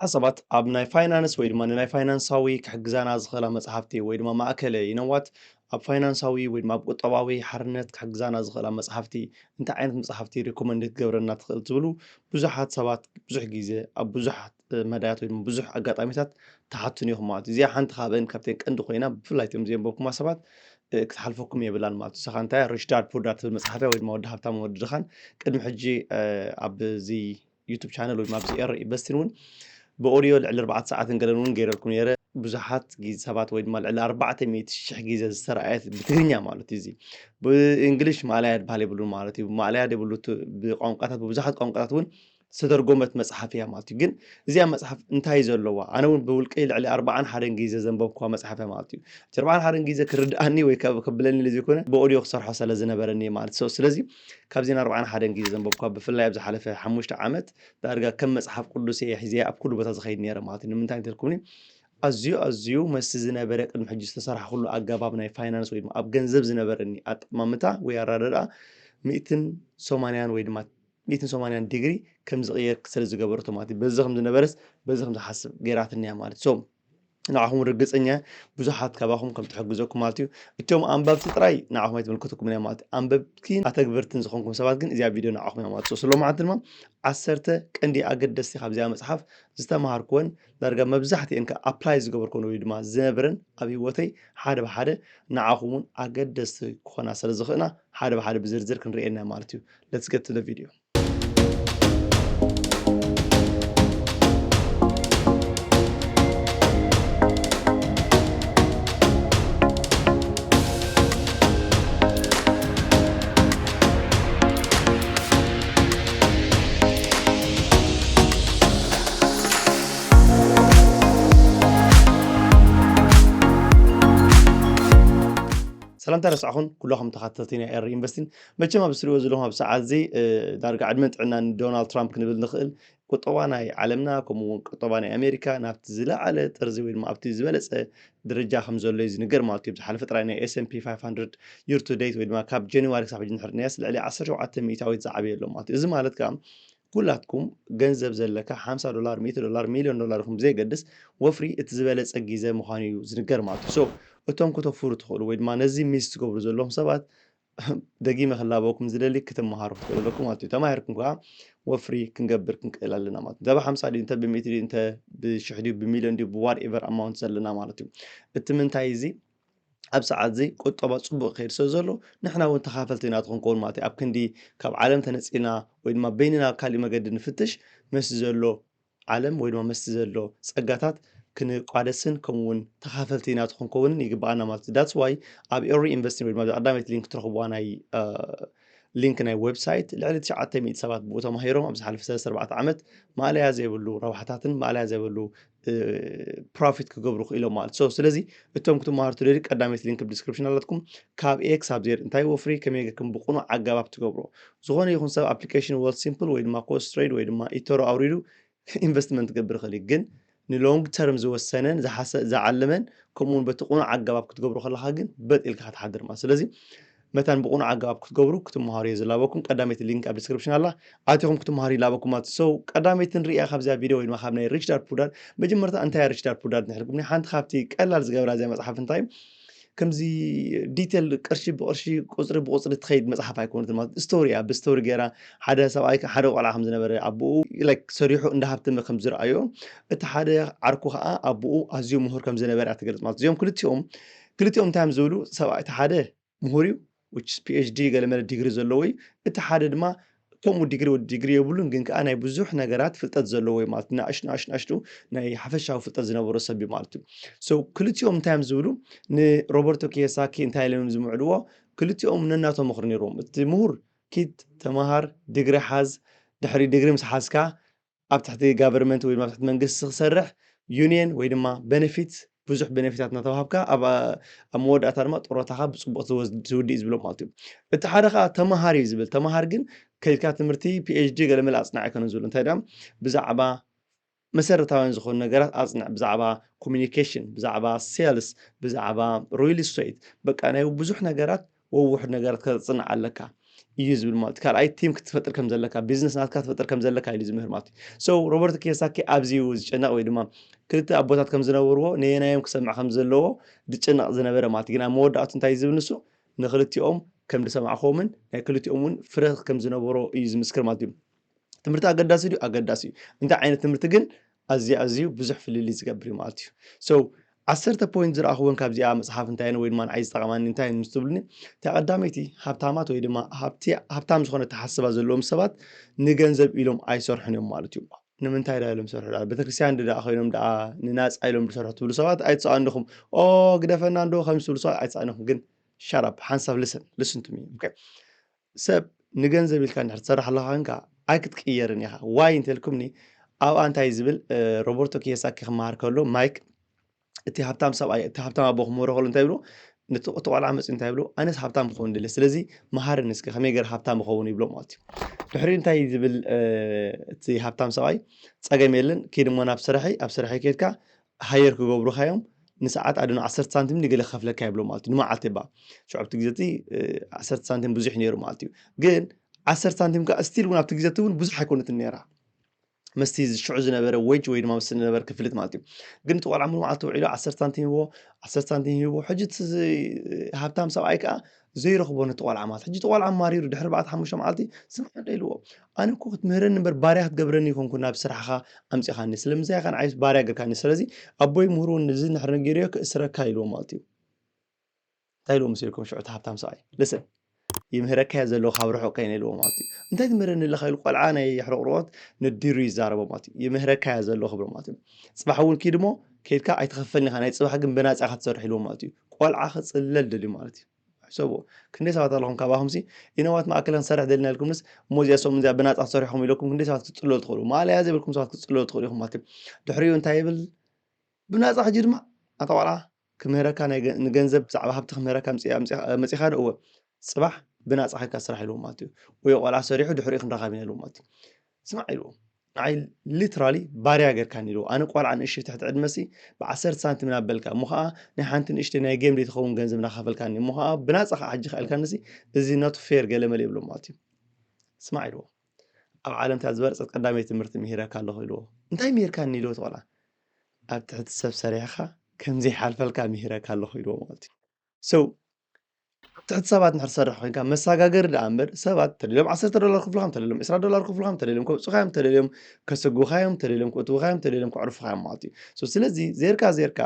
حسبت أبناء فاينانس ويد ما ناي فاينانساوي كحجزانا زخلا مصحفتي ويد ما مأكله ينوات أب فاينانساوي ويد ما بقطباوي حرنت كحجزانا زخلا مصحفتي أنت عينت مصحفتي ريكومندت جبرنا تخل تقولوا بزحات سبات بزح جيزة أب بزح مدات ويد بزح أقاطعميتات تحطني همات زي حنت خابين كابتن كندو خوينا بفلايتم زي بوكما سبات كتحالفوكم يبلان مات سخانتا رشداد بودات المصحفة ويد ما ودها تام ودخان قدم حجي أب زي يوتيوب شانل ويد ما بزي إر بستنون بأوريو لعل 4 ساعات نقلنون غير لكم يرى بزحات جيز سبات ويد مال على 400 شح جيز السرعات بتغنيا مالتي زي بإنجليش ما عليها بحالي بلون مالتي ما عليها بلون بقنقاتات بزحات قنقاتون سترجمت مصحفيها مالتي جن زي مصحف انتهي زلوا أنا بقول على 4 حرن جيز زنبوكوا مصحفها مالتي 4 حرن جيز كرداني ويكبلني اللي زيكونه بأوريو خسر حصل زنبرني مالت سو سلازي كابزين 4 حرن جيز زنبوكوا بفلا يبز حلفه 5 عامت دارجا كم مصحف قدسي حزي أب كل بتا زخيد نيره مالتي نمنتاين تلكوني أزيو مس زنبرك المحجج تسرح كله أجاباب ناي فاينانس ويد أب جنزب زنبرني أتمامتا وياررا 180 ويد ما 180 ديجري كم صغير كسر زجبر اوتوماتيك بزخم زنبرس بزخم زحسب جيراتني مالت سو نعهم رجسنيا بزحات كباهم كم تحجزوكم مالتيو التوم أنباب تطري نعهم يتملكتكم من مالتي أنباب كين أتكبرتن زخونكم سبات جن إذا فيديو نعهم يا مالتي سلو معتلما عسرته كندي أجد دستي خبزي مصحف زستمهار كون درجة مبزحتي إنك أبلايز جبر كون ويد ما زنبرن أبي وتي حدا بحدا نعهم أجد دستي كون أسر زخنا حدا بحدا بزرزر كن رأينا مالتيو let's get to the video. سلام ترسعون كلهم تخططين إير إنفستين بتشما بسروا زلهم بساعات زي دارج عدمت عنا دونالد ترامب كنبل نخل قطوانا عالمنا كم قطوانا أمريكا نافت زلا على ترزي وين ما أبتي زبالس درجة خمسة ليز نجر مالتي بحال فترة إن S&P 500 year to date وين ما كاب جانيوري صاحب جنحر الناس اللي 10 وعدت ميتاوي زعبي لهم مالتي إذا مالت كام كلاتكم جنزب زلكا $50 $100 $1,000,000 خم زي قدس وفري اتزبالس أجهزة مخانيو زنجر مالتي سو እቶም ክተፍሩ ትኽእሉ ወይ ድማ ነዚ ሚስ ትገብሩ ዘለኹም ሰባት ደጊመ ክላበኩም ዝደሊ ክትመሃሩ ትኽእሉ ኣለኩም ማለት እዩ ተማሂርኩም ከዓ ወፍሪ ክንገብር ክንክእል ኣለና ማለት እዩ እንተ ብ50 ድዩ እንተ ብ100 ድዩ እንተ ብ1000 ድዩ ብ1,000,000 ድዩ ብዋት ኤቨር ኣማውንት ዘለና ማለት እዩ እቲ ምንታይ እዚ ኣብ ሰዓት እዚ ቁጠባ ፅቡቅ ከይድ ስለ ዘሎ ንሕና እውን ተኻፈልቲ ኢና ክንከውን ማለት እዩ ኣብ ክንዲ ካብ ዓለም ተነፂና ወይ ድማ በይንና ካሊእ መገዲ ንፍትሽ ምስ ዘሎ ዓለም ወይ ድማ ምስ ዘሎ ፀጋታት كنقادسن كمون تخافلتينا تكون كونن يجبأنا مالت that's why أب every investing with ما قدامت لينك تروحوا أنا لينك أنا ويب سايت اللي تشعت 100 سبات بوتا مهيرهم أبز حلف 3-4 عمت ما عليها زي بلو روحاتن ما عليها زي بلو بروفيت كجبروا إلى مال سو سلزي بتوم كتوم مهارتوا ليك قدامت لينك بالديسكريبشن لكم كاب إكس هابزير انتي وفري كم يجيكم بقولوا عجباب تجبروا زغون يكون سب application وول سيمبل ويد ما كوست تريد ويد ما إيتورو أوريدو investment تجبر خليك جن نلونج تيرم زوسنن زعلمن كمون بتقون عجباب كتجبروا خلا حاجن بدء لك هتحضر ما سلزي مثلا بقون عجباب كتجبروا كتم مهاري زلابكم قدامت اللينك بالديسكريبشن الله عاتيكم كتم مهاري لابكم مات سو قدامت نريا خبز فيديو ما خبنا ريتش دار بودار بجمرت أنت يا ريتش دار بودار نحرقني حنت خافتي قلال زغبرا زي مصحف تايم كمزي ديتيل قرشي بقرشي قصر تخيد مصحف يكون تمام ستوري اب ستوري غيرا حدا سباي حدا قلا خمز نبر ابو لايك صريحو انده هبتم خمز رايو ات حدا عركو خا ابو ازيو مهور خمز نبر اتغلط مالت زيوم كلتيوم تايم زولو سباي حدا مهوريو which PhD قال مال ديجري زلوي ات حدا دما كم وديجري يبلون جنك أنا بزوح نجارات فلتت زلوي مالتنا عشنا ناي حفشة فلتت زنبور سبي مالتو كل يوم تام زولو روبرتو كيساكي انتهى لهم زمعلوه كل يوم نناتو مخرني روم التمهور كيد تمهر ديجري حاز دحري ديجري مسحاسكا أب تحتي government وين ما تحت منقص سرح union وين ما benefits بزح بنفيتات نتوهبكا أبا أمود أترمت طرتها بصبغ زودي إزبلو مالتو التحرقة تمهاري زبل تمهارجن كيلكات مرتي PhD قال ملا أصنع كنزول انت دام بزعبا مسيرتاوين زخون نجارات أصنع بزعبا communication بزعبا sales بزعبا real estate بقى أنا بزح نجارات ووحد نجارات كتصنع لك እዩ ዝብል ማለት እዩ ካልኣይ ቲም ክትፈጥር ከም ዘለካ ቢዝነስ ናትካ ክትፈጥር ከም ዘለካ ኢሉ ዝምህር ማለት እዩ ሶ ሮበርት ኪዮሳኪ ኣብዚኡ ዝጭነቕ ወይ ድማ ክልተ ኣቦታት ከም ዝነበርዎ ነየናዮም ክሰምዕ ከም ዘለዎ ዝጭነቕ ዝነበረ ማለት እዩ ግን ኣብ መወዳእቱ እንታይ ዝብል ንሱ ንክልቲኦም ከም ዝሰማዕኸምን ናይ ክልቲኦም እውን ፍረ ከም ዝነበሮ እዩ ዝምስክር ማለት እዩ ትምህርቲ ኣገዳሲ ድዩ ኣገዳሲ እዩ እንታይ ዓይነት ትምህርቲ ግን ኣዝዩ ብዙሕ ፍልልይ ዝገብር እዩ ማለት እዩ ሶ 10 ፖይንት ዝረኣኽዎን ካብዚኣ መፅሓፍ እንታይ ወይ ድማ ንዓይ ዝጠቕማኒ እንታይ ምስ ትብልኒ ተቐዳመይቲ ሃብታማት ወይ ድማ ሃብታም ዝኾነ ተሓስባ ዘለዎም ሰባት ንገንዘብ ኢሎም ኣይሰርሑን እዮም ማለት እዩ ንምንታይ ዳ ኢሎም ሰርሑ ቤተክርስትያን ድኣ ኮይኖም ድኣ ንናፃ ኢሎም ዝሰርሑ ትብሉ ሰባት ኣይተፃቐንኹም ግደፈና እንዶ ከም ዝብሉ ሰባት ኣይተፃቐንኹም ግን ሻራፕ ሓንሳብ ልስን ቱ ሚ ሰብ ንገንዘብ ኢልካ እንድሕር ትሰርሕ ኣለካ ኮንካ ኣይክትቅየርን ኢኻ ዋይ እንተልኩምኒ ኣብኣ እንታይ ዝብል ሮበርቶ ኪዮሳኪ ክመሃር ከሎ ማይክ እቲ ሃብታም ሰብኣይ እቲ ሃብታም ኣቦ ክመህሮ ከሎ እንታይ ብሎ ነቲ ቆልዓ መፅኡ እንታይ ብሎ ኣነስ ሃብታም ክኸውን ድለ ስለዚ መሃርኒ እስኪ ከመይ ገይረ ሃብታም ክኸውን ይብሎ ማለት እዩ ድሕሪ እንታይ ዝብል እቲ ሃብታም ሰብኣይ ፀገም የለን ከይድ እሞ ናብ ስራሐይ ኣብ ስራሐይ ከይድካ ሃየር ክገብሩካዮም ንሰዓት ኣድኖ 10 ሳንቲም ንገለ ከፍለካ ይብሎ ማለት እዩ ንመዓልቲ ባ ሽዑብቲ ግዜ እቲ 10 ሳንቲም ብዙሕ ነይሩ ማለት እዩ ግን 10 ሳንቲም ካ ስቲል እውን ኣብቲ ግዜ እውን ብዙሕ ኣይኮነትን ነይራ መስቲ ሽዑ ዝነበረ ዌጅ ወይ ድማ ምስ ዝነበረ ክፍልት ማለት እዩ ግን እቲ ቆልዓ ሙሉ መዓልቲ ውዒሉ 10 ሳንቲም ሂቦ 10 ሳንቲም ሂቦ ሕጂ ሃብታም ሰብኣይ ከዓ ዘይረኽቦ ነቲ ቆልዓ ማለት ሕጂ እቲ ቆልዓ ማሪሩ ድሕሪ 4-5 መዓልቲ ስምዕ ዶ ኢልዎ ኣነ እኮ ክትምህረኒ እምበር ባርያ ክትገብረኒ ይኮንኩ ናብ ስራሕኻ ኣምፂኻኒ ስለምንታይ ኸ ንዓይ ባርያ ጌርካኒ ስለዚ ኣቦይ ምሁሩ ንዚ ንሕር ነጊርዮ ክእስረካ ኢልዎ ማለት እዩ እንታይ ኢልዎ መሲልኩም ሽዑ እቲ ሃብታም ሰብኣይ ልስን ይምህረካ ዘሎ ካብ ርሑቕ ከይነ ኢልዎ ማለት እዩ እንታይ ትምህረኒ ኣለካ ኢሉ ቆልዓ ናይ ሕርቕርቆት ንዲሩ ይዛረቦ ማለት እዩ ይምህረካ ዘሎ ክብሎ ማለት እዩ ፅባሕ እውን ኪድ ሞ ከይድካ ኣይትኸፈልኒ ኢኻ ናይ ፅባሕ ግን ብናፃ ኢኻ ትሰርሕ ኢልዎ ማለት እዩ ቆልዓ ክፅለል ደልዩ ማለት እዩ ሕሰቦ ክንደይ ሰባት ኣለኹም ካባኹምሲ ኢነዋት ማእከል ክንሰርሕ ደልና ኢልኩምስ ሞዚያ ሶም እዚኣ ብናፃ ክሰርሕኩም ኢለኩም ክንደይ ሰባት ክትፅለሉ ትኽእሉ ማልያ ዘይብልኩም ሰባት ክትፅለሉ ትኽእሉ ኢኹም ማለት እዩ ድሕሪኡ እንታይ ይብል ብናፃ ሕጂ ድማ ኣታ ቆልዓ ክምህረካ ንገንዘብ ብዛዕባ ሃብቲ ክምህረካ መፂኻ ዶ እወ ፅባሕ ብናፃ ኸይድካ ስራሕ ኢልዎ ማለት እዩ ወይ ቆልዓ ሰሪሑ ድሕሪኡ ክንረኸብ ኢና ኢልዎ ማለት እዩ ስማዕ ኢልዎ ንዓይ ሊትራሊ ባርያ ጌርካኒ ኢልዎ ኣነ ቆልዓ ንእሽተይ ትሕቲ ዕድመሲ ብ10 ሳንቲም ናበልካ እሞ ከዓ ናይ ሓንቲ ንእሽተይ ናይ ጌም ዘይትኸውን ገንዘብ እናኸፈልካኒ እሞ ከዓ ብናፃ ከዓ ሕጂ ክእልካንሲ እዚ ኖት ፌር ገለመለ ይብሎ ማለት እዩ ስማዕ ኢልዎ ኣብ ዓለም እታ ዝበለፀት ቀዳመይ ትምህርቲ ምሂረካ ኣለኹ ኢልዎ እንታይ ምሂርካኒ ኢልዎ እቲ ቆልዓ ኣብ ትሕቲ ሰብ ሰሪሕኻ ከምዘይሓልፈልካ ምሂረካ ኣለኹ ኢልዎ ማለት እዩ ሶ ትሕቲ ሰባት እንድሕር ትሰርሕ ኮይንካ መሰጋገሪ ደኣ እምበር ሰባት ተደልዮም $10 ክፍልኻዮም ተደልዮም $20 ክፍልኻዮም ተደልዮም ከብፅኻዮም ተደልዮም ከስጉኻዮም ተደልዮም ክእትውኻዮም ተደልዮም ከዕርፉኻዮም ማለት እዩ ስለዚ ዜርካ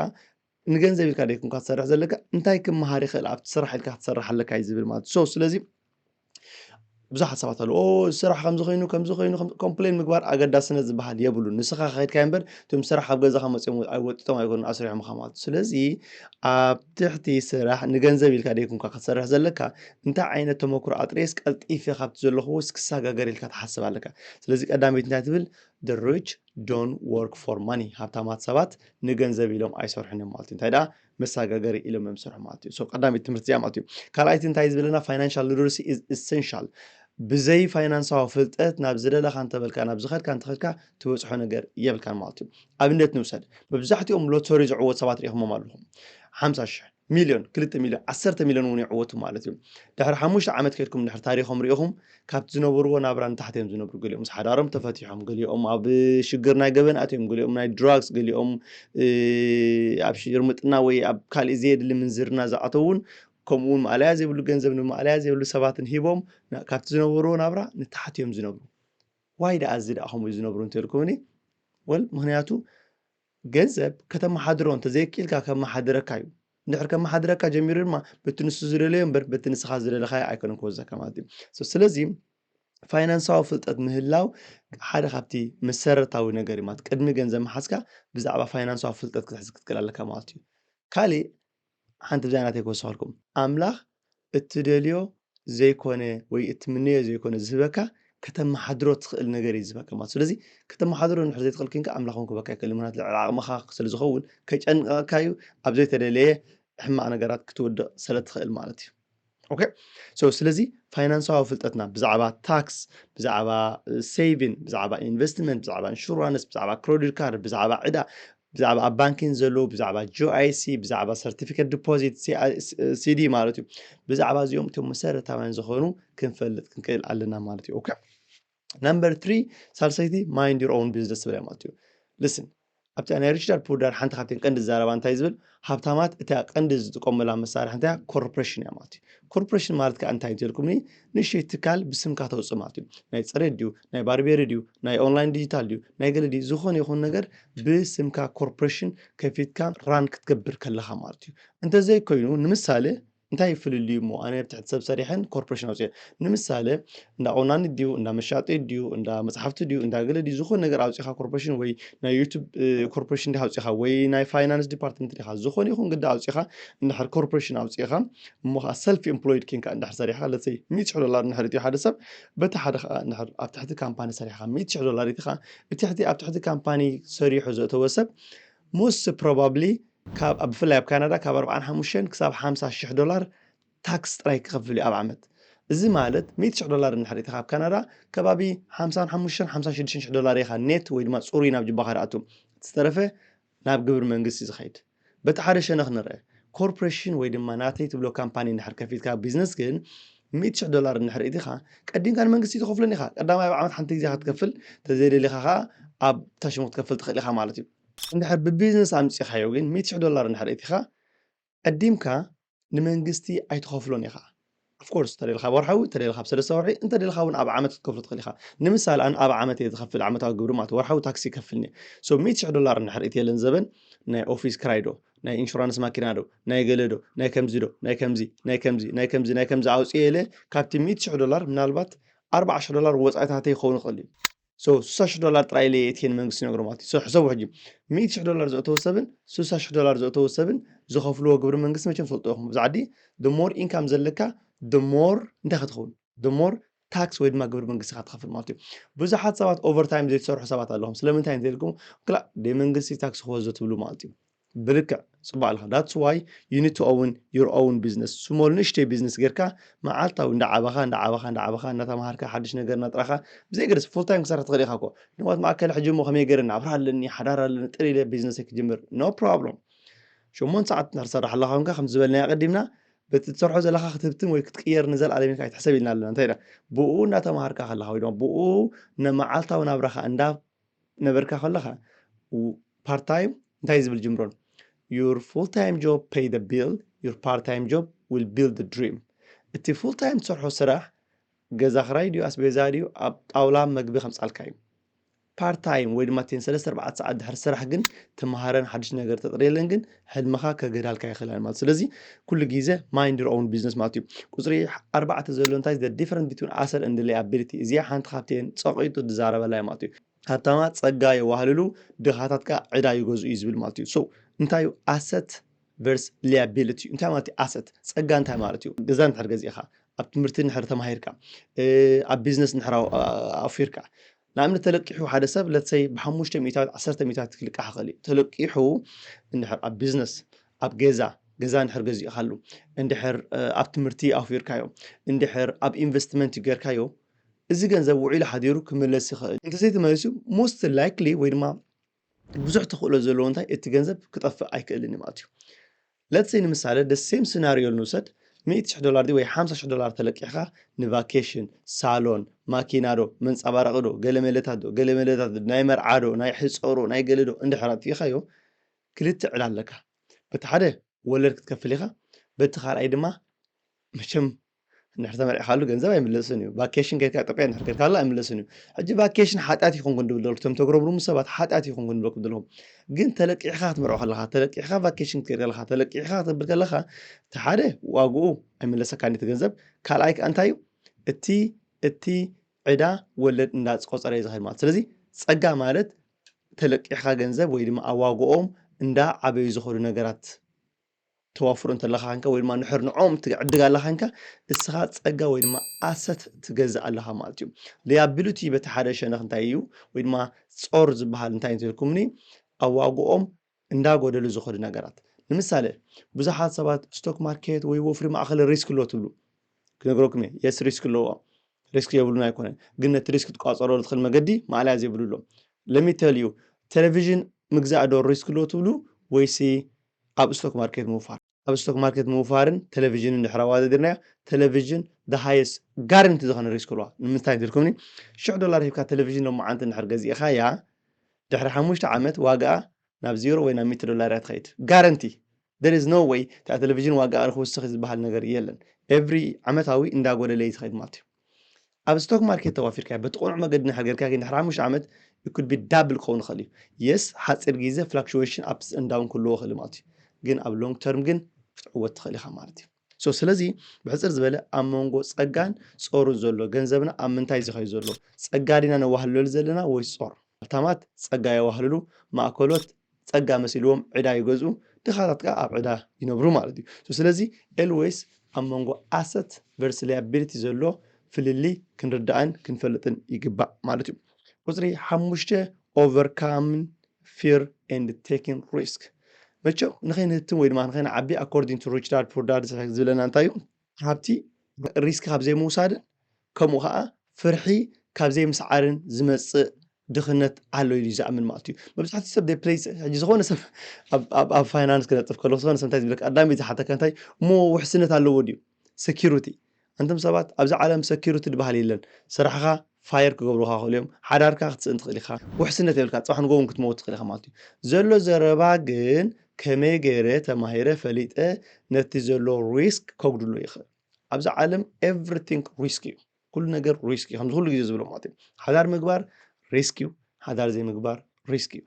ንገንዘብ ኢልካ ደይኩምካ ትሰርሕ ዘለካ እንታይ ክመሃር ይኽእል ኣብቲ ስራሕ ኢልካ ክትሰርሕ ኣለካ እዩ ዝብል ማለት እዩ ስለዚ ብዙሓት ሰባት ኣለዉ ስራሕ ከምዚ ኮይኑ ኮምፕሌን ምግባር ኣገዳስነት ዝበሃል የብሉ ንስኻ ከይድካ እምበር እቶም ስራሕ ኣብ ገዛኻ መፅኦም ወጢጦም ኣይኮኑን ኣስሪሖምካ ማለት እዩ ስለዚ ኣብ ትሕቲ ስራሕ ንገንዘብ ኢልካ ደይኩምካ ክትሰርሕ ዘለካ እንታይ ዓይነት ተመክሮ ኣጥሬስ ቀልጢፈ ካብቲ ዘለኹ ውስ ክሰጋገር ኢልካ ትሓስብ ኣለካ ስለዚ ቀዳመይቲ እንታይ ትብል the rich don't work for money ሃብታማት ሰባት ንገንዘብ ኢሎም ኣይሰርሑን እዮም ማለት እዩ እንታይ ደኣ መሰጋገሪ ኢሎም እዮም ዝሰርሑ ማለት እዩ ቀዳመይቲ ትምህርቲ እዚኣ ማለት እዩ ካልኣይቲ እንታይ ዝብለና financial literacy is essential ብዘይ ፋይናንሳዊ ፍልጠት ናብ ዝደለኻ እንተበልካ ናብ ዝኸድካ እንተኸድካ ትበፅሖ ነገር የብልካን ማለት እዩ ኣብነት ንውሰድ መብዛሕትኦም ሎተሪ ዝዕወቱ ሰባት ሪኢኹሞም ኣለኹም 50,000 ሚልዮን 2 ሚልዮን 10 ሚልዮን እውን ይዕወቱ ማለት እዩ ድሕሪ 5 ዓመት ከድኩም ድሕሪ ታሪኾም ሪኢኹም ካብቲ ዝነብርዎ ናብራ ንታሕቲ እዮም ዝነብሩ ገሊኦም ምስ ሓዳሮም ተፈቲሖም ገሊኦም ኣብ ሽግር ናይ ገበን ኣትዮም ገሊኦም ናይ ድራግስ ገሊኦም ኣብ ሽርምጥና ወይ ኣብ ካልእ ዘየድሊ ምንዝርና ዝኣተውን ከምኡውን ማልያ ዘይብሉ ገንዘብ ንማልያ ዘይብሉ ሰባትን ሂቦም ካብቲ ዝነብርዎ ናብራ ንታሕቲ እዮም ዝነብሩ ዋይ ደኣ እዚ ደኣ ከምኡ ዝነብሩ እንተልኩምኒ ወል ምክንያቱ ገንዘብ ከተመሓድሮ እንተዘይክኢልካ ከመሓድረካ እዩ እንድሕር ከመሓድረካ ጀሚሩ ድማ በቲ ንሱ ዝደለዮ እምበር በቲ ንስኻ ዝደለኻዮ ኣይኮነን ክወዘካ ማለት እዩ ስለዚ ፋይናንሳዊ ፍልጠት ምህላው ሓደ ካብቲ መሰረታዊ ነገር እዩ ማለት ቅድሚ ገንዘብ ምሓዝካ ብዛዕባ ፋይናንሳዊ ፍልጠት ክትሕዝ ክትክእል ኣለካ ማለት እዩ ካሊእ ሓንቲ ብዛይናት ኣይኮወስኸልኩም ኣምላኽ እትደልዮ ዘይኮነ ወይ እትምንዮ ዘይኮነ ዝህበካ ከተመሓድሮ ትኽእል ነገር እዩ ዝህበካ ማለት ስለዚ ከተመሓድሮ ንድሕር ዘይትኽእል ኮንካ ኣምላኽ እውን ክበካ ይክእል ምክንያቱ ልዕሊ ዓቕምኻ ስለ ዝኸውን ከይጨንቀካ እዩ ኣብ ዘይተደለየ ሕማቕ ነገራት ክትወድቕ ስለ ትኽእል ማለት እዩ ኦኬ ስለዚ ፋይናንሳዊ ፍልጠትና ብዛዕባ ታክስ ብዛዕባ ሴቪን ብዛዕባ ኢንቨስትመንት ብዛዕባ ኢንሹራንስ ብዛዕባ ክሬዲት ካርድ ብዛዕባ ዕዳ بزعبا بانكين زلو بزعبا جو اي سي بزعبا سيرتيفيكت ديبوزيت سي دي مالتي بزعبا زيوم تو مسارتاوين زخونو كنفلت كنكيل علينا مالتي اوكي نمبر 3 سالسيتي مايند يور اون بزنس بلا مالتي listen ኣብቲ ናይ ሪችዳር ፑር ዳድ ሓንቲ ካብተን ቀንዲ ዝዛረባ እንታይ ዝብል ሃብታማት እታ ቀንዲ ዝጥቀሙላ መሳርሒ እንታይ ኮርፖሬሽን እያ ማለት እዩ ኮርፖሬሽን ማለት ከዓ እንታይ እንትልኩምኒ ንእሽተይ ትካል ብስምካ ተውፅእ ማለት እዩ ናይ ፅሬት ድዩ ናይ ባርቤሪ ድዩ ናይ ኦንላይን ዲጂታል ድዩ ናይ ገለ ድዩ ዝኾነ ይኹን ነገር ብስምካ ኮርፖሬሽን ከፊትካ ራን ክትገብር ከለኻ ማለት እዩ እንተዘይኮይኑ ንምሳሌ እንታይ ይፍልልዩ እሞ ኣነ ብትሕቲ ሰብ ሰሪሐን ኮርፖሬሽን ኣውፅአ ንምሳሌ እንዳ ቆናኒ ድዩ እንዳ መሻጢ ድዩ እንዳ መፅሓፍቲ ድዩ እንዳ ገለ ድዩ ዝኾነ ነገር ኣውፂኻ ኮርፖሬሽን ወይ ናይ ዩቱብ ኮርፖሬሽን ዲኻ ኣውፂኻ ወይ ናይ ፋይናንስ ዲፓርትመንት ዲኻ ዝኾነ ይኹን ግዳ ኣውፂኻ እንድሕር ኮርፖሬሽን ኣውፂኻ እሞ ከዓ ሰልፍ ኤምፕሎይድ ኪንካ እንድሕር ሰሪሕካ ለሰይ $100 እንድሕር እትዩ ሓደ ሰብ በቲ ሓደ ከዓ እንድሕር ኣብ ትሕቲ ካምፓኒ ሰሪሕካ $100 እቲ ከዓ ኣብ ትሕቲ ካምፓኒ ሰሪሑ ዘእተወ ሰብ most probably ካብ ብፍላይ ኣብ ካናዳ ካብ 45 ክሳብ $50,000 ታክስ ጥራይ ክኸፍል ኣብ ዓመት እዚ ማለት $100 እንድሕር ኢኻ ኣብ ካናዳ ከባቢ $55,000-$56,000 ኢኻ ኔት ወይ ድማ ፅሩይ ናብ ጅባኻ ርኣቱ ዝተረፈ ናብ ግብሪ መንግስቲ ዝኸይድ በቲ ሓደ ሸነኽ ንርአ ኮርፖሬሽን ወይ ድማ ናተይ ትብሎ ካምፓኒ እንድሕር ከፊትካ ቢዝነስ ግን $100 እንድሕር ኢኻ ቀዲምካ ንመንግስቲ ትኸፍሎን ኢኻ ቀዳማይ ኣብ ዓመት ሓንቲ ግዜ ክትከፍል ተዘይደሊኻ ከዓ ኣብ ታሽሙ ክትከፍል ትኽእል ኢኻ ማለት እዩ እንድሕር ብቢዝነስ ኣምፂኻዮ ግን $100 እንድሕር ኢኻ ቀዲምካ ንመንግስቲ ኣይትኸፍሎን ኢኻ ኦፍኮርስ ተደልኻ ወርሓዊ ተደልኻ ብሰለስተ ወርሒ እንተ ደልኻ እውን ኣብ ዓመት ክትከፍሎ ትኽእል ኢኻ ንምሳሌ ኣነ ኣብ ዓመት እየ ዝኸፍል ዓመታዊ ግብሪ ማለት ወርሓዊ ታክሲ ይከፍልኒ ሶ $100 እንድሕር ኢትየለን ዘበን ናይ ኦፊስ ክራይ ዶ ናይ ኢንሹራንስ ማኪና ዶ ናይ ገለ ዶ ናይ ከምዚ ዶ ናይ ከምዚ ናይ ከምዚ ናይ ከምዚ ናይ ከምዚ ኣውፅየ ኢለ ካብቲ $100 ምናልባት $40,000 ወፃኢታተይ ይኸውን ይኽእል እዩ ሶ $60,000 ጥራይ ኢለ እትየን መንግስቲ ይነግሮ ማለት እዩ ሶ ሕሰቡ ሕጂ $100 ዘእተወ ሰብን $60,000 ዘእተወ ሰብን ዝኸፍልዎ ግብሪ መንግስቲ መቸም ትፈልጡ ኢኹም ኣብዚ ዓዲ the more income ዘለካ the more እንታይ ክትኸውን the more ታክስ ወይ ድማ ግብሪ መንግስቲ ክትከፍል ማለት እዩ ብዙሓት ሰባት ኦቨርታይም ዘይሰርሑ ሰባት ኣለዎም ስለምንታይ እንተልኩም ክላ ደይ መንግስቲ ታክስ ክወዞ ትብሉ ማለት እዩ ብልክዕ ፅባቅ ኣለካ that's why you need to own your own business ስሞል ንእሽተይ ቢዝነስ ጌርካ መዓልታዊ እንዳዓባኻ እናተምሃርካ ሓድሽ ነገር እናጥራኻ ብዘይገርስ ፉል ታይም ክሰርሕ ትኽእል ኢኻ እኮ ንዋት ማእከል ሕጂ እሞ ከመይ ገይረ ናብራ ኣለኒ ሓዳር ኣለኒ ጥሪ ኢለ ቢዝነሰይ ክጅምር ኖ ፕሮብለም 8 ሰዓት እንድሕር ትሰርሕ ኣለኻ ኮንካ ከም ዝበልናዮ ቀዲምና በቲ ትሰርሖ ዘለኻ ክትህብትን ወይ ክትቅየር ንዘለኣለም ኢልካ ኣይትሕሰብ ኢልና ኣለና እንታይ ኢልና ብኡ እናተምሃርካ ከለኻ ወይ ድማ ብኡ ንመዓልታዊ ናብራኻ እንዳነበርካ ከለኻ ፓርት ታይም እንታይ ዝብል ጅምሮን your full-time job pay the bill, your part-time job will build the dream. እቲ full-time ትሰርሖ ስራሕ ገዛ ክራይ ድዩ ኣስቤዛ ድዩ ኣብ ጣውላ መግቢ ከምፃልካ እዩ part-time ወይ ድማ 3-4 ሰዓት ድሕር ስራሕ ግን ትምሃረን ሓድሽ ነገር ተጥርየለን ግን ሕልምኻ ከገዳልካ ይኽእላል ማለት ስለዚ ኩሉ ግዜ mind your own business ማለት እዩ ቁፅሪ 4 ዘሎ እንታይ the difference between asset and liability እዚኣ ሓንቲ ካብተን ፀቂጡ ዝዛረበላ ማለት እዩ ሃብታማት ፀጋ የዋህልሉ ድኻታት ከዓ ዕዳ ይገዝኡ እዩ ዝብል ማለት እዩ ሶ እንታይ asset versus liability እንታይ ማለት እዩ asset ፀጋ እንታይ ማለት እዩ ገዛ እንድሕር ገዚእኻ ኣብ ትምህርቲ እንድሕር ተማሂርካ ኣብ ቢዝነስ እንድሕር ኣፊርካ ንኣብነት ተለቂሑ ሓደ ሰብ ለትሰይ ብ5 ሚእታት 10 ሚእታት ክልቃሕ ይኽእል እዩ ተለቂሑ እንድሕር ኣብ ቢዝነስ ኣብ ገዛ እንድሕር ገዚእኻሉ እንድሕር ኣብ ትምህርቲ ኣፊርካዮ እንድሕር ኣብ ኢንቨስትመንት ጌርካዮ እዚ ገንዘብ ውዒሉ ሓዲሩ ክምለስ ይኽእል እንተዘይተመለሱ most likely ወይ ድማ ብዙሕ ተኽእሎ ዘለዎ እንታይ እቲ ገንዘብ ክጠፍእ ኣይክእልን ማለት እዩ let's say ንምሳሌ the same scenario ንውሰድ $100,000 ወይ $50,000 ተለቂሕካ ንቫኬሽን ሳሎን ማኪና ዶ መንፀባረቂ ዶ ገለመለታት ዶ ናይ መርዓ ዶ ናይ ሕፀሮ ናይ ገለ ዶ እንድሕር ኣጥፊእኻዮ ክልተ ዕዳ ኣለካ በቲ ሓደ ወለድ ክትከፍል ኢኻ በቲ ካልኣይ ድማ መቸም እንድሕር ተመሪዕካሉ ገንዘብ ኣይምለስን እዩ ቫኬሽን ከይድካ ኢትዮጵያ እንድሕር ከይድካ ኣይምለስን እዩ ሕጂ ቫኬሽን ሓጢኣት ይኹንኩን ድብል እቶም ተግረብሩሙ ሰባት ሓጢኣት ይኹንኩን ድብለኩም ድለኹም ግን ተለቂዕካ ክትመርዖ ከለኻ ተለቂዕካ ቫኬሽን ክትከይድ ከለኻ ተለቂዕካ ክትብል ከለኻ እቲ ሓደ ዋግኡ ኣይምለሰካን እቲ ገንዘብ ካልኣይ ከዓ እንታይ እዩ እቲ ዕዳ ወለድ እንዳቆፀረ እዩ ዝኸይድ ማለት ስለዚ ፀጋ ማለት ተለቂዕካ ገንዘብ ወይ ድማ ኣዋግኦም እንዳዓበዩ ዝኸዱ ነገራት ተዋፍሩ እንተለኻ እንካ ወይ ድማ ንሕር ንዖም ትዕድግ ኣለኻ እንካ እስኻ ፀጋ ወይ ድማ ኣሰት ትገዝእ ኣለኻ ማለት እዩ ሊያቢሊቲ በቲ ሓደ ሸነኽ እንታይ እዩ ወይ ድማ ፆር ዝበሃል እንታይ እንትልኩምኒ ኣዋግኦም እንዳጎደሉ ዝኸዱ ነገራት ንምሳሌ ብዙሓት ሰባት ስቶክ ማርኬት ወይ ወፍሪ ማእኸል ሪስክ ኣሎ ትብሉ ክነግረኩም እየ የስ ሪስክ ኣለዎ ሪስክ የብሉን ኣይኮነን ግን ነቲ ሪስክ ትቋፀረሉ ትኽእል መገዲ ማዕልያ ዘይብሉ ኣሎ let me tell you ቴሌቪዥን ምግዛእ ዶ ሪስክ ሎ ትብሉ ወይስ ኣብ ስቶክ ማርኬት ምውፋር? ኣብ ስቶክ ማርኬት ምውፋርን ቴሌቪዥንን ድሕሪ ኣወዳዲርናዮ ቴሌቪዥን the highest guarantee ዝኾነ ሪስክ ኣለዋ ንምንታይ ኢልኩምኒ $1000 ሂብካ ቴሌቪዥን ሎማዓንቲ እንድሕር ገዚእኻያ ድሕሪ 5 ዓመት ዋጋኣ ናብ 0 ወይ ናብ $100 እያ ትኸይድ ጋረንቲ there is no way እታ ቴሌቪዥን ዋጋኣ ክውስኽ ዝበሃል ነገር የለን every ዓመታዊ እንዳጎደለ እዩ ትኸይድ ማለት እዩ ኣብ ስቶክ ማርኬት ተዋፊርካ በቲ ቁኑዕ መገዲ እንድሕር ጌርካ ግን ድሕሪ 5 ዓመት it could be double ክኸውን ይኽእል እዩ yes ሓፂር ግዜ fluctuation ups and down ክህልዎ ይኽእል ማለት እዩ ግን ኣብ ሎንግ ተርም ግን ክትዕወት ትኽእል ኢኻ ማለት እዩ ስለዚ ብሕፅር ዝበለ ኣብ መንጎ ፀጋን ፆሩን ዘሎ ገንዘብና ኣብ ምንታይ ዝኸይ ዘሎ ፀጋ ዲና ነዋህልሉ ዘለና ወይ ፆር ሃብታማት ፀጋ የዋህልሉ ማእከሎት ፀጋ መሲልዎም ዕዳ ይገዝኡ ድኻታት ከዓ ኣብ ዕዳ ይነብሩ ማለት እዩ ስለዚ ኤልዌይስ ኣብ መንጎ ኣሰት ቨርስ ላያቢሊቲ ዘሎ ፍልሊ ክንርዳእን ክንፈልጥን ይግባእ ማለት እዩ ቁፅሪ 5 overcoming fear and taking risk መቸም ንኸይንህትም ወይ ድማ ንኸይንዓቢ according to rich dad poor dad ዝብለና እንታይ እዩ ሃብቲ ሪስክ ካብ ዘይምውሳድን ከምኡ ከዓ ፍርሒ ካብ ዘይምስዓርን ዝመፅእ ድኽነት ኣሎ ኢሉ ዝኣምን ማለት እዩ መብዛሕትኡ ሰብ they place ሕጂ ዝኾነ ሰብ ኣብ ፋይናንስ ክነጥፍ ከሎ ዝኾነ ሰብ እንታይ ዝብለካ ቀዳሚ ዝሓተካ እንታይ እሞ ውሕስነት ኣለዎ ድዩ ሴኪሪቲ አንተም ሰባት ኣብዚ ዓለም ሴኪሪቲ ድበሃል የለን ስራሕኻ ፋየር ክገብሩኻ ክእሉ እዮም ሓዳርካ ክትስእን ትኽእል ኢኻ ውሕስነት የብልካ ፅባሕ ንጎውን ክትመውት ትኽእል ኢኻ ማለት እዩ ዘሎ ዘረባ ግን ከመይ ገይረ ተማሂረ ፈሊጠ ነቲ ዘሎ ሪስክ ከጉድሎ ይኽእል ኣብዚ ዓለም ኤቭሪቲንግ ሪስክ እዩ ኩሉ ነገር ሪስክ እዩ ከምዚ ኩሉ ግዜ ዝብሎ ማለት እዩ ሓዳር ምግባር ሪስክ እዩ ሓዳር ዘይምግባር ሪስክ እዩ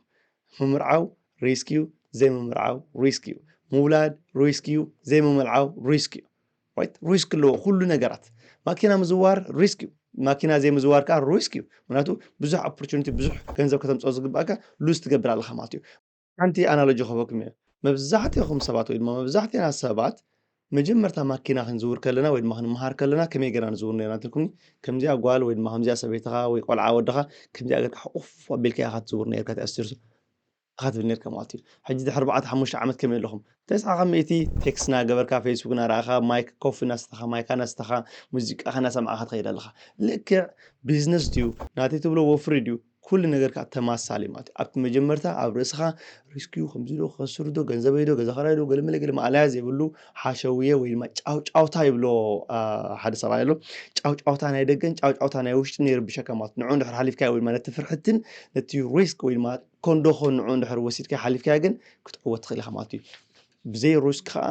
ምምርዓው ሪስክ እዩ ዘይምምርዓው ሪስክ እዩ ምውላድ ሪስክ እዩ ዘይምምልዓው ሪስክ እዩ right ሪስክ ኣለዎ ኩሉ ነገራት ማኪና ምዝዋር ሪስክ እዩ ማኪና ዘይምዝዋር ከዓ ሪስክ እዩ ምክንያቱ ብዙሕ ኦፖርቹኒቲ ብዙሕ ገንዘብ ከተምፅኦ ዝግባእካ ሉዝ ትገብር ኣለኻ ማለት እዩ ሓንቲ ኣናሎጂ ክህበኩም እየ መብዛሕትኦም ሰባት ወይ ድማ መብዛሕትአና ሰባት መጀመርታ ማኪና ክንዝውር ከለና ወይ ድማ ክንመሃር ከለና ከመይ ጌርና ንዝውር ነርና ትልኩኒ ከምዚኣ ጓል ወይ ድማ ከምዚኣ ሰበይትኻ ወይ ቆልዓ ወድኻ ከምዚኣ ጌርካ ኡፍ ኣቢልካ ኢኻ ትዝውር ነርካ ተኣሲርሱ ኢኻ ትብል ነርካ ማለት እዩ ሕጂ ድሕሪ 4-5 ዓመት ከመይ ኣለኹም ተስዓኻ ሚእቲ ቴክስት እናገበርካ ፌስቡክ እናረኣኻ ማይክ ኮፊ እናስተኻ ማይካ እናስተኻ ሙዚቃኻ እናሰምዓኻ ትኸይድ ኣለኻ ልክዕ ቢዝነስ ድዩ ናተይ ትብሎ ወፍሪ ድዩ ኩሉ ነገርካ ተማሳሊ ማለት ኣብቲ መጀመርታ ኣብ ርእስኻ ሪስክዩ ከምዚ ዶ ክኸስር ዶ ገንዘበይ ዶ ገዛ ኸራይ ዶ ገለመለ ገለ ማዕላያ ዘይብሉ ሓሸውየ ወይ ድማ ጫውጫውታ ይብሎ ሓደ ሰብኣይ ኣሎ ጫውጫውታ ናይ ደገን ጫውጫውታ ናይ ውሽጥን የርብሸካ ማለት ንዑ እንድሕር ሓሊፍካዮ ወይ ድማ ነቲ ፍርሕትን ነቲ ሪስክ ወይ ድማ ኮንዶኾን ንዑ እንድሕር ወሲድካ ሓሊፍካዮ ግን ክትዕወት ትኽእል ኢኻ ማለት እዩ ብዘይ ሪስክ ከዓ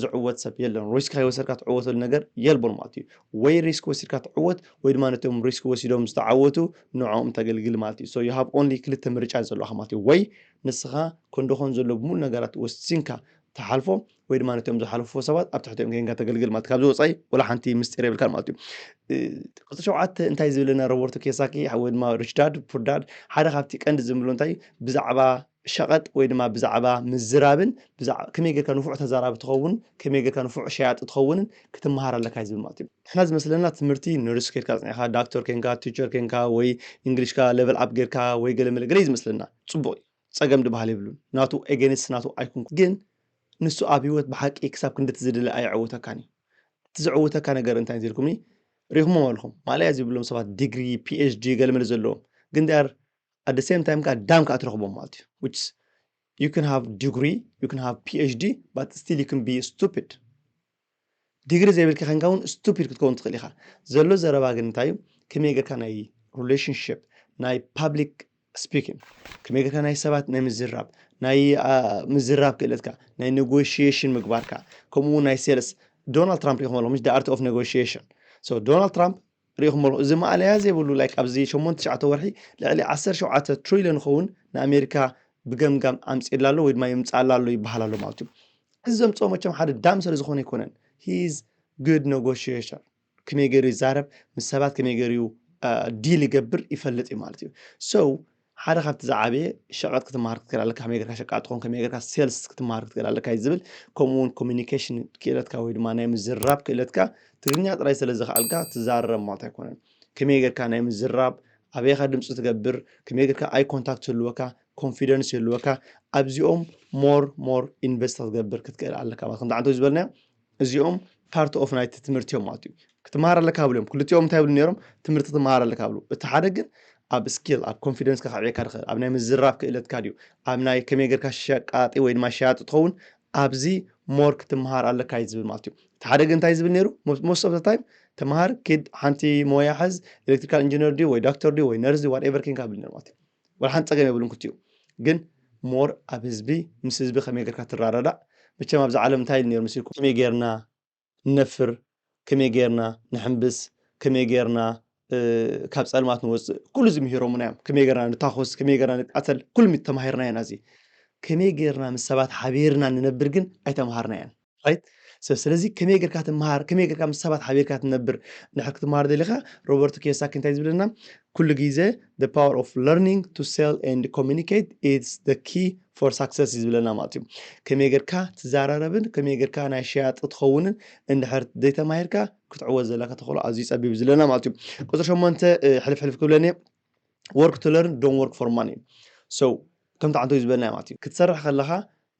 ዝዕወት ሰብ የለን ሪስክ ከይወሰድካ ትዕወተሉ ነገር የልቦን ማለት እዩ ወይ ሪስክ ወሲድካ ትዕወት ወይ ድማ ነቶም ሪስክ ወሲዶም ዝተዓወቱ ንዖም ተገልግል ማለት እዩ ሶ ዩ ሃቭ ኦንሊ ክልተ ምርጫ ዘለካ ማለት እዩ ወይ ንስኻ ክንደኾን ዘሎ ብሙሉ ነገራት ወሲንካ ተሓልፎ ወይ ድማ ነቶም ዝሓልፎ ሰባት ኣብ ትሕቲኦም ኮይንካ ተገልግል ማለት ካብዚ ወፃኢ ወላ ሓንቲ ምስጢር የብልካን ማለት እዩ ቁፅሪ 7 እንታይ ዝብለና ሮበርቶ ኪዮሳኪ ወይ ድማ ሪች ዳድ ፑር ዳድ ሓደ ካብቲ ቀንዲ ዝምብሎ እንታይ ብዛዕባ ሸቐጥ ወይ ድማ ብዛዕባ ምዝራብን ከመይ ጌርካ ንፉዕ ተዛራቢ ትኸውን ከመይ ጌርካ ንፉዕ ሸያጢ ትኸውንን ክትመሃር ኣለካ ዝብል ማለት እዩ ንሕና ዝመስለና ትምህርቲ ነርስ ኬድካ ፅኒዕካ ዳክተር ኮንካ ቲቸር ኮንካ ወይ እንግሊሽካ ሌቨል ኣፕ ጌርካ ወይ ገለመለ ገለ እዩ ዝመስለና ፅቡቅ እዩ ፀገም ድበሃል የብሉን ናቱ ኤጌንስት ናቱ ኣይኩንኩ ግን ንሱ ኣብ ሂወት ብሓቂ ክሳብ ክንደት ዝድለ ኣይዕውተካን እዩ እቲ ዘዕውተካ ነገር እንታይ እንተኢልኩምኒ ሪኢኹሞም ኣለኹም ማልያ ዝብሎም ሰባት ዲግሪ ፒኤችዲ ገለመለ ዘለዎም ግን ዳር at the same time ዳም ከዓ ትረኽቦም ማለት እዩ which you can have degree you can have PhD but still you can be stupid ዲግሪ ዘይብልካ ኮንካ እውን stupid ክትከውን ትኽእል ኢኻ ዘሎ ዘረባ ግን እንታይ እዩ ከመይ ጌርካ ናይ relationship ናይ public speaking ከመይ ጌርካ ናይ ሰባት ናይ ምዝራብ ክእለትካ ናይ negotiation ምግባርካ ከምኡ ናይ ሴልስ ዶናልድ ትራምፕ ኢኹም ኣለኹም the art of negotiation so ዶናልድ ትራምፕ ሪኢኹም ኣለኹም እዚ ማዕለያ ዘይብሉ ላይክ ኣብዚ 8-9 ወርሒ ልዕሊ 17 ትሪልዮን ኸውን ንኣሜሪካ ብገምጋም ኣምፂላ ኣሎ ወይ ድማ የምፃላ ኣሎ ይበሃል ኣሎ ማለት እዩ እዚ ዘምፅኦ መቸም ሓደ ዳም ስለ ዝኾነ ይኮነን he is good negotiator ከመይ ገይሩ ይዛረብ ምስ ሰባት ከመይ ገይሩ ዲል ይገብር ይፈልጥ እዩ ማለት እዩ so ሓደ ካብቲ ዝዓበየ ሸቐጥ ክትመሃር ክትክእል ኣለካ ከመይ ጌርካ ሸቃጥ ትኾን ከመይ ጌርካ ሴልስ ክትመሃር ክትክእል ኣለካ እዩ ዝብል ከምኡውን ኮሚኒኬሽን ክእለትካ ወይ ድማ ናይ ምዝራብ ክእለትካ ትግርኛ ጥራይ ስለ ዝኽኣልካ ትዛረብ ማለት ኣይኮነን ከመይ ጌርካ ናይ ምዝራብ ኣበይካ ድምፂ ትገብር ከመይ ጌርካ ኣይ ኮንታክት ይህልወካ ኮንፊደንስ ይህልወካ ኣብዚኦም ሞር ኢንቨስት ክትገብር ክትክእል ኣለካ ማለት ከምቲ ዓንተ ዝበልናዮ እዚኦም ፓርት ኦፍ ናይቲ ትምህርቲ እዮም ማለት እዩ ክትመሃር ኣለካ ብሎም ክልቲኦም እንታይ ይብሉ ነይሮም ትምህርቲ ክትመሃር ኣለካ ብሉ እቲ ሓደ ግን ኣብ ስኪል ኣብ ኮንፊደንስ ከዕብየካ ድኽእል ኣብ ናይ ምዝራብ ክእለትካ ድዩ ኣብ ናይ ከመይ ጌርካ ሸቃጢ ወይ ድማ ሸያጢ ትኸውን ኣብዚ ሞር ክትመሃር ኣለካ እዩ ዝብል ማለት እዩ እቲ ሓደ ግን እንታይ ዝብል ነይሩ ሞስት ኦፍ ዘ ታይም ተምሃር ኪድ ሓንቲ ሞያ ሕዝ ኤሌክትሪካል ኢንጂነር ድዩ ወይ ዶክተር ድዩ ወይ ነርስ ድዩ ዋትኤቨር ኮንካ ብል ነይሩ ማለት እዩ ወላ ሓንቲ ፀገም የብሉን ክልቲኡ ግን ሞር ኣብ ህዝቢ ምስ ህዝቢ ከመይ ጌርካ ትራረዳእ መቸም ኣብዚ ዓለም እንታይ ኢሉ ነይሩ መሲልኩም ከመይ ጌርና ነፍር ከመይ ጌርና ንሕንብስ ከመይ ጌርና ካብ ፀልማት ንወፅእ ኩሉ ዝምሂሮሙና እዮም ከመይ ጌርና ንታኮስ ከመይ ጌርና ንቃተል ኩሉ ተማሂርና ኢና እዚ ከመይ ጌርና ምስ ሰባት ሓቢርና ንነብር ግን ኣይተምሃርናየን ራይት ስለዚ ከመይ ጌርካ ትምሃር ከመይ ጌርካ ምስ ሰባት ሓቢርካ ትነብር ንድሕር ክትምሃር ደሊኻ ሮበርቶ ኪዮሳኪ እንታይ ዝብለና ኩሉ ግዜ the power of learning to sell and communicate is the key for success ዝብለና ማለት እዩ ከመይ ጌርካ ትዘራረብን ከመይ ጌርካ ናይ ሸያጢ ትኸውንን እንድሕር ዘይተማሂርካ ክትዕወት ዘለካ ተኽእሎ ኣዝዩ ፀቢብ ዝብለና ማለት እዩ ቁፅሪ 8 ሕልፍ ሕልፍ ክብለኒ work to learn don't work for money so ከምቲ ዓንቶ ዝብለና ማለት እዩ ክትሰርሕ ከለኻ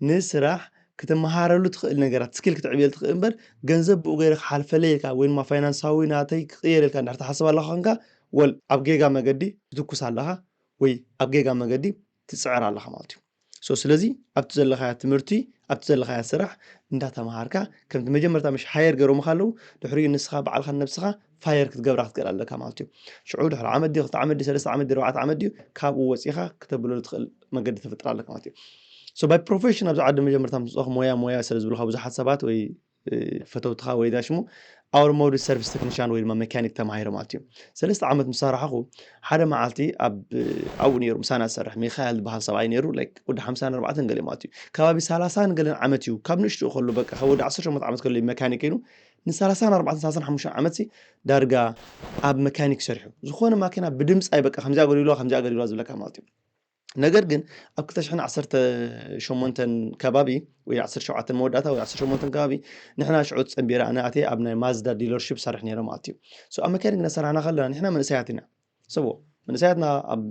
ንስራሕ ክትመሃረሉ ትኽእል ነገራት ስኪል ክትዕብየሉ ትኽእል እምበር ገንዘብ ብኡ ገይረ ክሓልፈለይ ኢልካ ወይ ድማ ፋይናንሳዊ ናተይ ክቕየር ኢልካ እንድሕር ትሓስብ ኣለኻ ኮንካ ወል ኣብ ጌጋ መገዲ ትትኩስ ኣለኻ ወይ ኣብ ጌጋ መገዲ ትፅዕር ኣለኻ ማለት እዩ ስለዚ ኣብቲ ዘለኻያ ትምህርቲ ኣብቲ ዘለኻያ ስራሕ እንዳተምሃርካ ከምቲ መጀመርታ ምሽ ሃየር ገይሮምካ ኣለዉ ድሕሪኡ ንስኻ በዓልካ ነብስኻ ፋየር ክትገብራ ክትክእል ኣለካ ማለት እዩ ሽዑ ድሕሪ ዓመት ድዩ 2 ዓመት ድዩ 3 ዓመት ድዩ 4 ዓመት ድዩ ካብኡ ወፂኻ ክተብለሉ ትኽእል መገዲ ተፈጥራ ኣለካ ማለት እዩ ባይ ፕሮፌሽን ኣብዚ ዓዲ መጀመርታ ምፅኹ ሞያ ስለ ዝብልካ ብዙሓት ሰባት ወይ ፈተውትኻ ወይ ዳሽሙ automotive service technician ወይ ድማ ሜካኒክ ተማሂረ ማለት እዩ 3 ዓመት ምስ ሰራሕኹ ሓደ መዓልቲ ኣብኡ ነይሩ ምሳና ዝሰርሕ ሚኻኤል ዝበሃል ሰብኣይ ነይሩ ወዲ 54 ገለ ማለት እዩ ከባቢ 30 ገለ ዓመት እዩ ካብ ንእሽትኡ ከሎ በቃ ወዲ 18 ዓመት ከሎ ሜካኒክ ኮይኑ ን34 35 ዓመት ዳርጋ ኣብ ሜካኒክ ሰሪሑ ዝኾነ ማኪና ብድምፂ ኣይበቃ ከምዚኣ ገሊሏ ዝብለካ ማለት እዩ ነገር ግን ኣብ 2018 ከባቢ ወይ 17 መወዳእታ ወይ 18 ከባቢ ንሕና ሽዑ ፀንቢራ ኣነ ኣተየ ኣብ ናይ ማዝዳ ዲለርሺፕ ሰርሕ ነይረ ማለት እዩ ኣብ መካኒክ እናሰርሕና ከለና ንሕና መንእሰያት ኢና ሰቦ መንእሰያትና ኣብ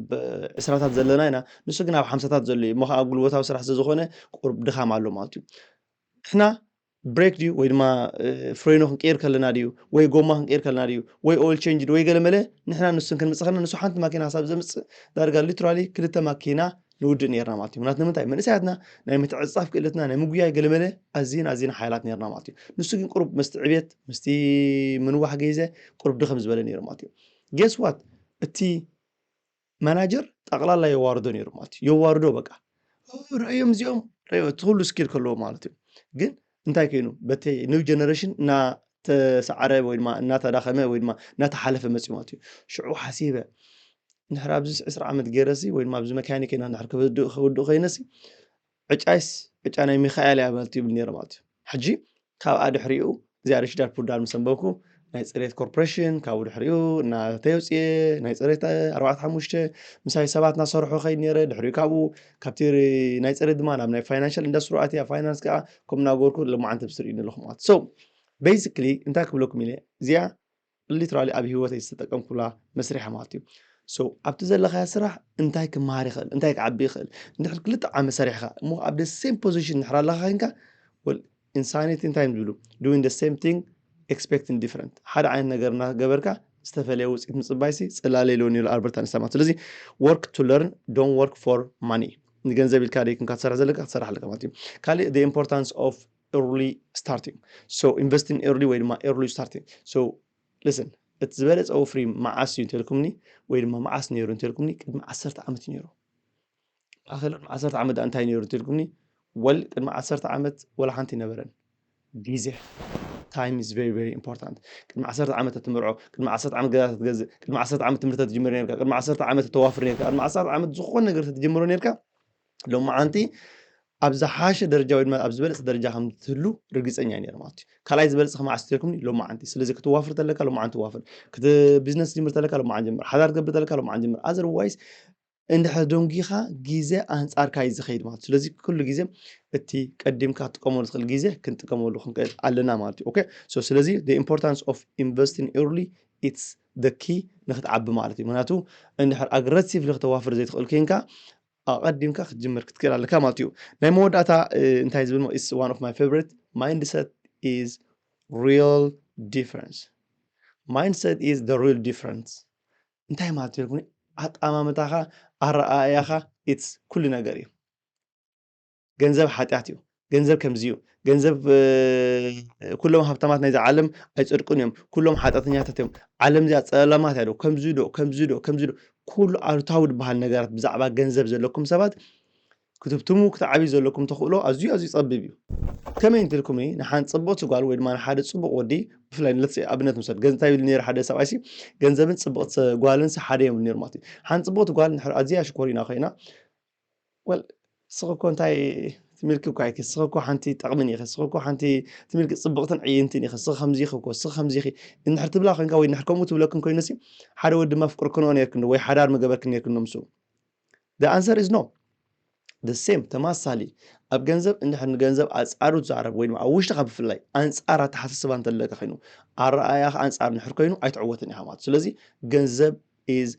እስራታት ዘለና ኢና ንሱ ግን ኣብ 50ታት ዘሎ እዩ እሞ ከዓ ጉልበታዊ ስራሕ ስለዝኾነ ቁርብ ድኻም ኣሎ ማለት እዩ ንሕና ብሬክ ድዩ ወይ ድማ ፍሬኖ ክንቀይር ከለና ድዩ ወይ ጎማ ክንቀይር ከለና ድዩ ወይ ኦይል ቼንጅ ድዩ ወይ ገለ መለ ንሕና ንሱን ክንምፅእ ከለና ንሱ ሓንቲ ማኪና ሳብ ዘምፅእ ዳርጋ ሊትራሊ ክልተ ማኪና ንውድእ ነርና ማለት እዩ ምክንያቱ ንምንታይ መንእሰያትና ናይ ምትዕፅፃፍ ክእለትና ናይ ምጉያይ ገለ መለ ኣዝየን ሓይላት ነርና ማለት እዩ ንሱ ግን ቁርብ ምስቲ ዕብየት ምስቲ ምንዋሕ ገይዘ ቁርብ ድኸም ዝበለ ነይሩ ማለት እዩ ጌስ ዋት እቲ ማናጀር ጠቕላላ የዋርዶ ነይሩ ማለት እዩ የዋርዶ በቃ ራእዮም እዚኦም እቲ ኩሉ ስኪል ከለዎ ማለት እዩ ግን እንታይ ኮይኑ በቲ ኒው ጀነሬሽን እናተሰዓረ ወይ ድማ እናተዳኸመ ወይ ድማ እናተሓለፈ መፅኡ ማለት እዩ ሽዑ ሓሲበ ንሕር ኣብዚ 20 ዓመት ገይረሲ ወይ ድማ ኣብዚ መካኒክ ኢና ንሕር ክውድእ ኮይነሲ ዕጫ ናይ ሚኻኤል እያ ማለት ይብል ነይረ ማለት እዩ ሕጂ ካብኣ ድሕሪኡ እዚኣ ሪሽዳር ፑዳር ምስ ኣንበብኩ ናይ ፅሬት ኮርፖሬሽን ካብኡ ድሕሪኡ እናተየውፅየ ናይ ፅሬት 45 ምሳይ ሰባት እናሰርሑ ከይድ ነይረ ድሕሪኡ ካብኡ ካብቲ ናይ ፅሬት ድማ ናብ ናይ ፋይናንሻል ኢንዱስትሪ ኣትያ ፋይናንስ ከዓ ከምኡ እናገበርኩ ሎማዓንቲ ብስርኢኒ ኣለኹ ማለት ሶ ቤዚክሊ እንታይ ክብለኩም ኢለ እዚኣ ሊትራሊ ኣብ ሂወተይ ዝተጠቀምኩላ መስሪሓ ማለት እዩ ሶ ኣብቲ ዘለኻያ ስራሕ እንታይ ክመሃር ይኽእል እንታይ ክዓቢ ይኽእል እንድሕር ክልተ ዓመት ሰሪሕካ እሞ ኣብ ደ ሴም ፖዚሽን ንሕር ኣለካ ኮንካ ወል ኢንሳኒቲ እንታይ ዝብሉ doing the same thing expecting different ሓደ ዓይነት ነገር እናገበርካ ዝተፈለየ ውፅኢት ምፅባይሲ ፅላለይ ኢሉ ነይሩ ኣልበርት ኣንስታይን ማለት ስለዚ work to learn don't work for money ንገንዘብ ኢልካ ደይኩንካ ትሰርሕ ዘለካ ክትሰርሕ ኣለካ ማለት እዩ ካልእ the importance of early starting so investing early ወይ ድማ early starting so listen እቲ ዝበለፀ ወፍሪ መዓስ እዩ እንተልኩምኒ ወይ ድማ መዓስ ነይሩ እንተልኩምኒ ቅድሚ 10 ዓመት ነይሩ ኣኸል 10 ዓመት እንታይ ነይሩ እንተልኩምኒ ወል ቅድሚ 10 ዓመት ወላ ሓንቲ ነበረን ጊዜ time is very very important ቅድሚ 10 ዓመት ትምርዖ ቅድሚ 10 ዓመት ገዛ ትገዝእ ቅድሚ 10 ዓመት ትምህርቲ ትጅምር ነርካ ቅድሚ 10 ዓመት ተዋፍር ነርካ ቅድሚ 10 ዓመት ዝኾነ ነገር ትጅምሮ ነርካ ሎማዓንቲ ኣብ ዝሓሸ ደረጃ ወይ ድማ ኣብ ዝበለፀ ደረጃ ከም ትህሉ ርግፀኛ ነይረ ማለት እዩ ካልኣይ ዝበለፀ ከመዓስ ትልኩምኒ ሎማዓንቲ ስለዚ ክትዋፍር ተለካ ሎማዓንቲ ዋፍር ክት ቢዝነስ ጅምር ተለካ ሎማዓን ጅምር ሓዳር ትገብር ተለካ ሎማዓን ጅምር ኣዘርዋይስ እንድሕር ደንጊኻ ግዜ ኣንጻርካ እዩ ዝኸይድ ማለት ስለዚ ኩሉ ግዜ እቲ ቀዲምካ ትጥቀመሉ ትኽእል ግዜ ክንጥቀመሉ ክንክእል ኣለና ማለት እዩ ኦኬ ሶ ስለዚ the importance of investing early it's the key ንክትዓቢ ማለት እዩ ምክንያቱ እንድሕር aggressively ክትዋፍር ዘይትኽእል ኮንካ ኣቐዲምካ ክትጅምር ክትክእል ኣለካ ማለት እዩ ናይ መወዳእታ እንታይ ዝብል is one of my favorite mindset is real difference mindset is the real difference እንታይ ማለት እዩ ኣጠማምታኻ ኣረኣእያኻ ኢትስ ኩሉ ነገር እዩ ገንዘብ ሓጢኣት እዩ ገንዘብ ከምዚ እዩ ገንዘብ ኩሎም ሃብታማት ናይዚ ዓለም ኣይፅድቁን እዮም ኩሎም ሓጢአተኛታት እዮም ዓለም እዚኣ ፀላማት እያ ዶ ከምዚ ዶ ኩሉ ኣሉታዊ ዝበሃል ነገራት ብዛዕባ ገንዘብ ዘለኩም ሰባት ክትብትሙ ክትዓብዩ ዘለኩም ተኽእሎ ኣዝዩ ፀቢብ እዩ ከመይ እንትልኩም ንሓንቲ ፅብቕቲ ጓል ወይ ድማ ንሓደ ፅቡቕ ወዲ ብፍላይ ኣብነት ምሰድ እንታይ ይብል ነይሩ ሓደ ሰብኣይሲ ገንዘብን ፅብቕቲ ጓልን ሓደ የብሉ ነይሩ ማለት እዩ ሓንቲ ፅብቕቲ ጓል ኣዝያ ሽኮሪና ኮይና ወል ስኽ እኮ እንታይ ትምልኪ እኳ ኣይኮ ስኽ እኮ ሓንቲ ጠቕምን ኢኸ ስኽ እኮ ሓንቲ ትምልኪ ፅብቕትን ዕይንትን ኢኸ ስኽ ከምዚ ኢኸ እኮ ስኽ ከምዚ ኢኺ እንድሕር ትብላ ኮይንካ ወይ እንድሕር ከምኡ ትብለክን ኮይኑሲ ሓደ ወዲ ድማ ፍቅርክንኦ ነርክን ወይ ሓዳር መገበርክን ነርክን ምስኡ the answer is no the same ተማሳሊ ኣብ ገንዘብ እንድሕር ንገንዘብ ኣንጻሩ ትዛረብ ወይ ድማ ኣብ ውሽጥኻ ብፍላይ ኣንጻር ኣተሓሳስባ እንተለካ ኮይኑ ኣረኣእያኻ ኣንጻር ንድሕር ኮይኑ ኣይትዕወትን ኢኻ ማለት ስለዚ ገንዘብ is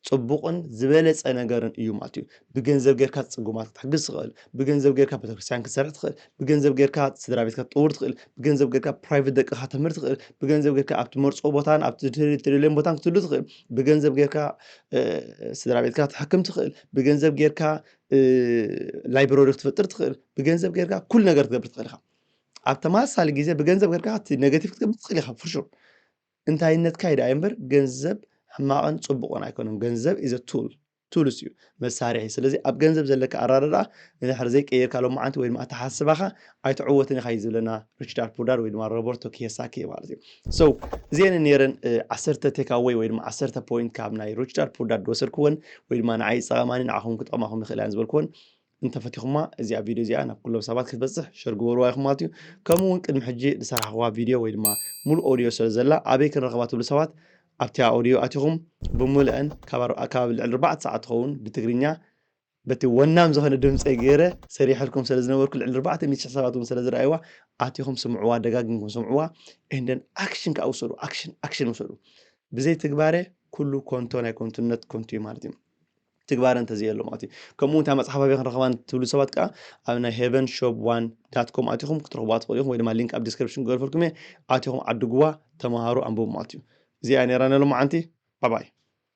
ፅቡቕን ዝበለፀ ነገርን እዩ ማለት እዩ ብገንዘብ ጌርካ ፅጉማት ክትሕግዝ ትኽእል ብገንዘብ ጌርካ ቤተክርስትያን ክትሰርሕ ትኽእል ብገንዘብ ጌርካ ስድራ ቤትካ ክትጥውር ትኽእል ብገንዘብ ጌርካ ፕራይቬት ደቅኻ ተምህር ትኽእል ብገንዘብ ጌርካ ኣብቲ መርፆ ቦታን ኣብቲ ትደልዮም ቦታን ክትህሉ ትኽእል ብገንዘብ ጌርካ ስድራ ቤትካ ክትሕክም ትኽእል ብገንዘብ ጌርካ ላይብረሪ ክትፈጥር ትኽእል ብገንዘብ ጌርካ ኩሉ ነገር ክትገብር ትኽእል ኢኻ ኣብ ተመሳሳሊ ግዜ ብገንዘብ ጌርካ እቲ ኔጋቲቭ ክትገብር ትኽእል ኢኻ ፍርሹር እንታይነትካ ይዳ እምበር ገንዘብ ሕማቕን ፅቡቕን ኣይኮነን ገንዘብ is a tool ቱልስ እዩ መሳርሒ ስለዚ ኣብ ገንዘብ ዘለካ ኣራድኣ ንድሕር ዘይቀየርካሎ መዓንቲ ወይ ድማ ኣተሓስባኻ ኣይትዕወትን ኢኻ እዩ ዝብለና ሪች ዳድ ፑር ዳድ ወይ ድማ ሮበርቶ ኪዮሳኪ ማለት እዩ ሶ እዚአን ነይረን 10 ቴካዌይ ወይ ድማ 10 ፖይንት ካብ ናይ ሪች ዳድ ፑር ዳድ ወሰድክወን ወይ ድማ ንዓይ ፀቐማኒ ንዓኹም ክጠቕማኹም ይኽእል እየን ዝበልክወን እንተፈቲኹማ እዚኣ ቪድዮ እዚኣ ናብ ኩሎም ሰባት ክትበፅሕ ሸር ግበርዋ ኢኹም ማለት እዩ ከምኡ እውን ቅድሚ ሕጂ ዝሰራሕዋ ቪድዮ ወይ ድማ ሙሉእ ኦድዮ ስለ ዘላ ኣበይ ክንረኸባ ትብሉ ሰባት ኣብቲ ኣውዲዮ ኣቲኹም ብምልአን ካብ ልዕሊ 4 ሰዓት ትኸውን ብትግርኛ በቲ ወናም ዝኾነ ድምፀይ ገይረ ሰሪሐልኩም ስለ ዝነበርኩ ልዕሊ 400,000 ሰባት እውን ስለ ዝረኣይዋ ኣቲኹም ስምዕዋ ደጋጊምኩም ስምዕዋ እንደን ኣክሽን ከዓ ውሰዱ ኣክሽን ውሰዱ ብዘይ ትግባረ ኩሉ ኮንቶ ናይ ኮንትነት ኮንቶ እዩ ማለት እዩ ትግባረ እንተዘይየሎ ማለት እዩ ከምኡ እንታይ መፅሓፍ ኣበይ ክንረኽባን ትብሉ ሰባት ከዓ ኣብ ናይ heavenshop1.com ኣቲኹም ክትረኽቧ ትኽእሉ ኢኹም ወይ ድማ ሊንክ ኣብ ዲስክሪፕሽን ክገርፈልኩም እየ ኣቲኹም ዓድግዋ ተምሃሩ ኣንብቡ ማለት እዩ እዚኣ ነይራ ነሎ መዓንቲ ባይ